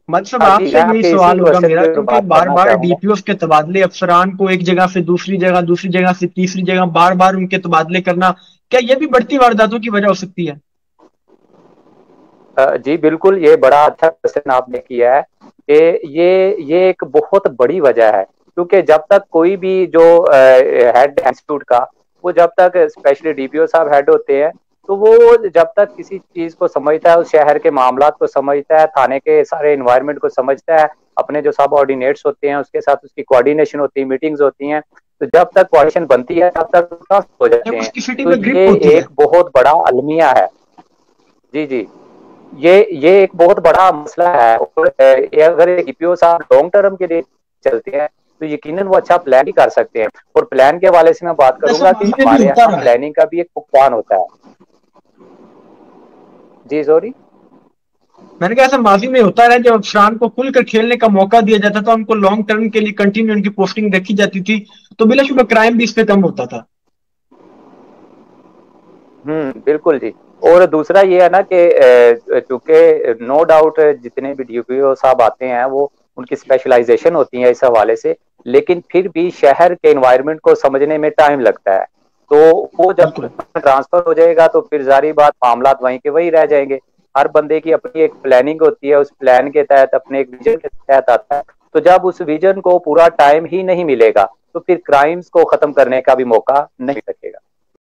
मतलब हाँ जी, आपसे मैं यही आपके इसी सवाल होगा क्वेश्चन मेरा, पे क्योंकि बात बार करना बार चाहूंगा। डीपीओस के तबादले, अफसरान को एक जगह से दूसरी जगह, दूसरी जगह से तीसरी जगह बार बार उनके तबादले करना, क्या ये भी बढ़ती वारदातों की वजह हो सकती है? जी बिल्कुल, ये बड़ा अच्छा क्वेश्चन आपने किया है कि ये एक बहुत बड़ी वजह है, क्योंकि जब तक कोई भी जो हेड इंस्टीट्यूट का, वो जब तक स्पेशली डीपीओ साहब हेड होते हैं, तो वो जब तक किसी चीज को समझता है, उस शहर के मामलात को समझता है, थाने के सारे इन्वायरमेंट को समझता है, अपने जो सब ऑर्डिनेट्स होते हैं उसके साथ उसकी कोऑर्डिनेशन होती है, मीटिंग्स होती हैं, तो जब तक कोऑर्डिनेशन बनती है तब तक ट्रस्ट हो जाते जब हैं। उसकी सिटी तो पे ग्रिप ये होती है। एक बहुत बड़ा अलमिया है। जी जी, ये एक बहुत बड़ा मसला है, और अगर ईपीओ साहब लॉन्ग टर्म के लिए चलते हैं तो यकीनन वो अच्छा प्लान ही कर सकते हैं। और प्लान के हवाले से मैं बात जैसा करूंगा कि माजी में भी हमारे होता यहाँ रहा है। प्लानिंग का भी एक फुकदान होता है। जी सॉरी। मैंने कहा ऐसा माजी में होता रहा है, जब अफसरान को खुलकर खेलने का मौका दिया जाता था, उनको लॉन्ग टर्म के लिए कंटिन्यू उनकी पोस्टिंग रखी जाती थी, तो बिलाशुबा क्राइम भी इस पे कम होता था। बिल्कुल जी। और दूसरा ये है ना कि चूंकि नो डाउट जितने भी डीपीओ साहब आते हैं वो, उनकी स्पेशलाइजेशन होती है इस हवाले से, लेकिन फिर भी शहर के एनवायरनमेंट को समझने में टाइम लगता है। तो वो जब बिल्कुल। ट्रांसफर हो जाएगा तो फिर जारी बात, मामला वहीं के वहीं रह जाएंगे। हर बंदे की अपनी एक प्लानिंग होती है, उस प्लान के तहत अपने एक विजन के तहत आता है। तो जब उस विजन को पूरा टाइम ही नहीं मिलेगा तो फिर क्राइम्स को खत्म करने का भी मौका नहीं सकेगा।